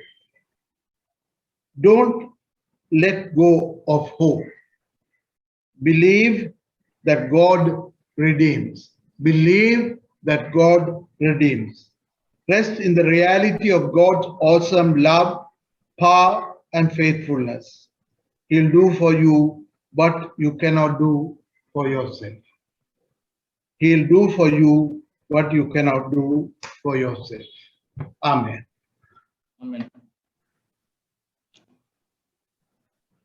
Don't let go of hope. Believe that God redeems. Believe that God redeems. Rest in the reality of God's awesome love, power, and faithfulness. He'll do for you what you cannot do for yourself. He'll do for you what you cannot do for yourself. Amen. Amen.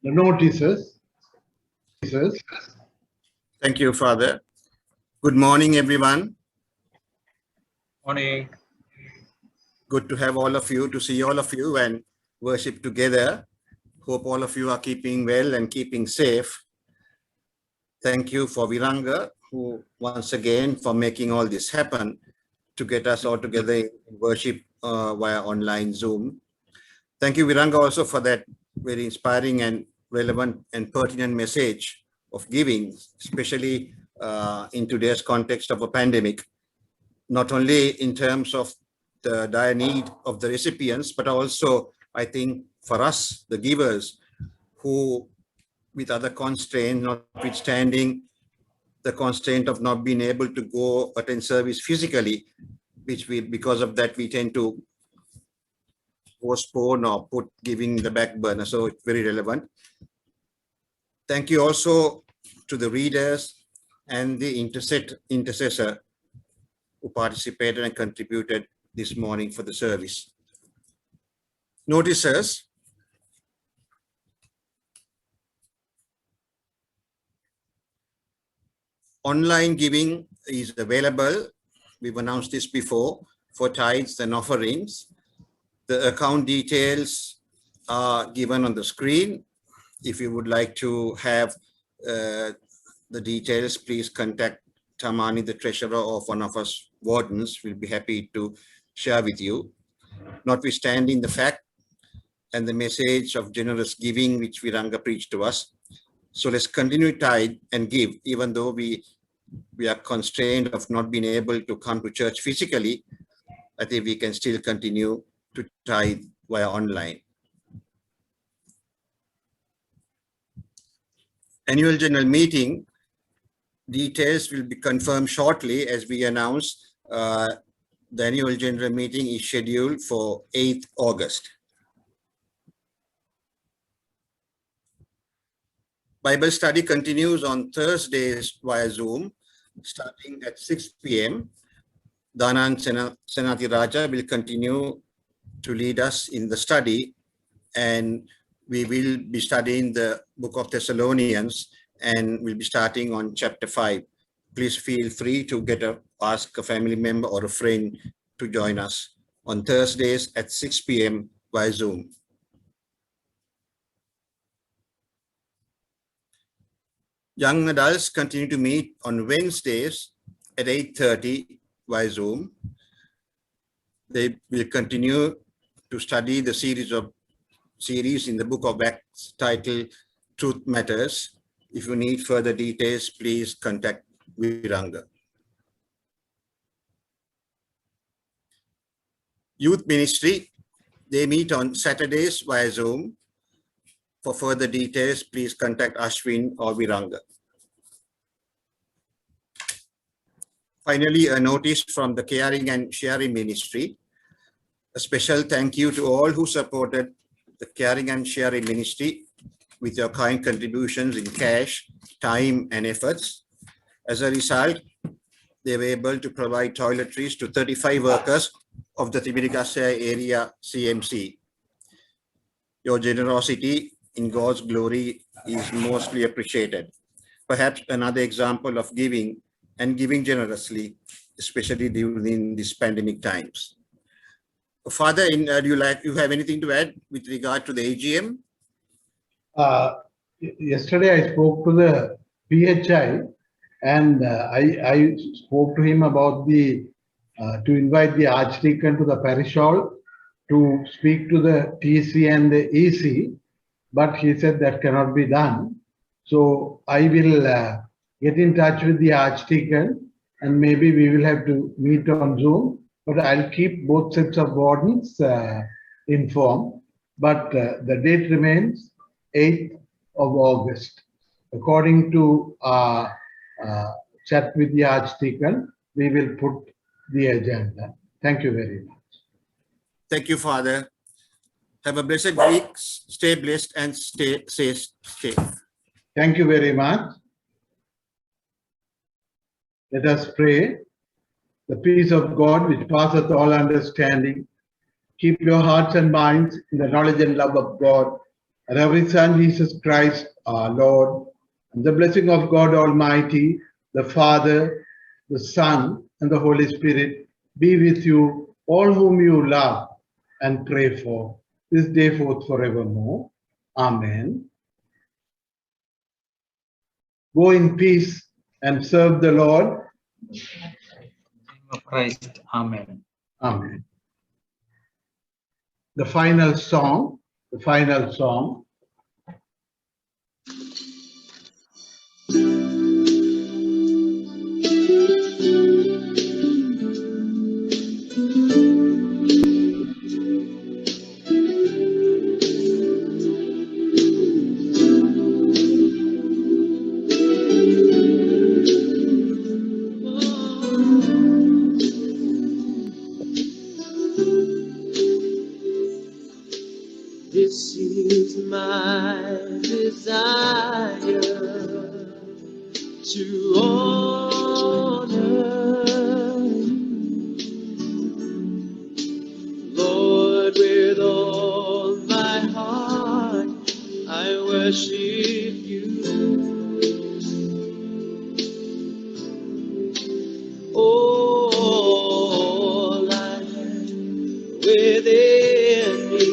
The notices. Thank you, Father. Good morning, everyone. Morning. Good to have all of you, to see all of you and worship together. Hope all of you are keeping well and keeping safe. Thank you for Viranga, who once again for making all this happen to get us all together in worship via online Zoom. Thank you, Viranga, also for that very inspiring and relevant and pertinent message of giving, especially in today's context of a pandemic, not only in terms of the dire need of the recipients, but also, I think, for us, the givers, who, with other constraints, notwithstanding the constraint of not being able to go attend service physically, because of that, we tend to postpone or put giving the back burner. So it's very relevant. Thank you also to the readers and the intercessor who participated and contributed this morning for the service. Notices. Online giving is available. We've announced this before for tithes and offerings. The account details are given on the screen. If you would like to have the details, please contact Tamani, the treasurer, or one of us wardens. We'll be happy to share with you. Notwithstanding the fact and the message of generous giving which Viranga preached to us. So let's continue to tithe and give, even though we are constrained of not being able to come to church physically. I think we can still continue to tithe via online. Annual general meeting details will be confirmed shortly, as we announced. The annual general meeting is scheduled for 8th August. Bible study continues on Thursdays via Zoom, starting at 6 p.m. Danan Senati Raja will continue to lead us in the study, and we will be studying the book of Thessalonians, and we'll be starting on chapter 5. Please feel free to ask a family member or a friend to join us on Thursdays at 6 p.m. via Zoom. Young adults continue to meet on Wednesdays at 8:30 via Zoom. They will continue to study the series in the book of Acts titled Truth Matters. If you need further details, please contact Viranga. Youth Ministry, they meet on Saturdays via Zoom. For further details, please contact Ashwin or Viranga. Finally, a notice from the Caring and Sharing Ministry. A special thank you to all who supported the Caring and Sharing Ministry with your kind contributions in cash, time, and efforts. As a result, they were able to provide toiletries to 35 workers of the Timirikasaya area CMC. Your generosity in God's glory is mostly appreciated. Perhaps another example of giving and giving generously, especially during these pandemic times. Father, do you have anything to add with regard to the AGM? Yesterday I spoke to the PHI and I spoke to him about the to invite the Archdeacon to the parish hall to speak to the TC and the EC, but he said that cannot be done. So I will get in touch with the Archdeacon and maybe we will have to meet on Zoom, but I'll keep both sets of wardens informed. But the date remains 8th of August. According to chat with the Archdeacon, we will put the agenda. Thank you very much. Thank you, Father. Have a blessed week. Stay blessed and stay safe. Thank you very much. Let us pray. The peace of God, which passeth all understanding, keep your hearts and minds in the knowledge and love of God and of His Son, Jesus Christ, our Lord. And the blessing of God Almighty, the Father, the Son, and the Holy Spirit be with you, all whom you love and pray for, this day forth forevermore. Amen. Go in peace and serve the Lord. In the name of Christ. Amen. Amen. The final song. This is my desire to honor you. Lord, with all my heart, I worship you. All I have within me,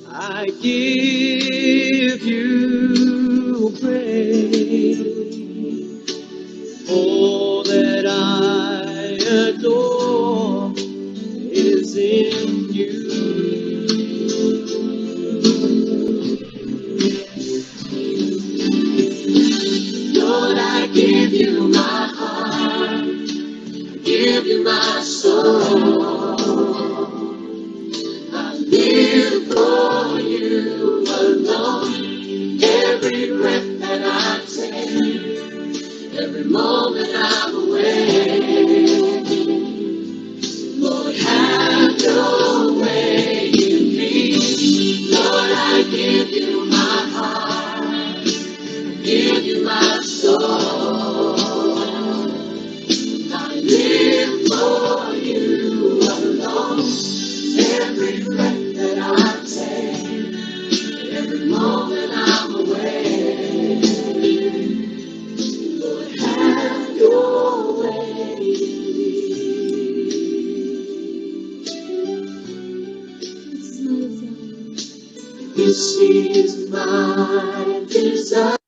I give you praise. All that I adore is in you. Lord, I give you my heart, I give you my soul. I live for you alone. Every breath that I take, every moment I'm awake. Lord, have your way in me. Lord, I give you my heart, I give you my soul. I live for you alone. Every breath that I take, every moment I'm awake. Lord, have your way in me. This is my desire.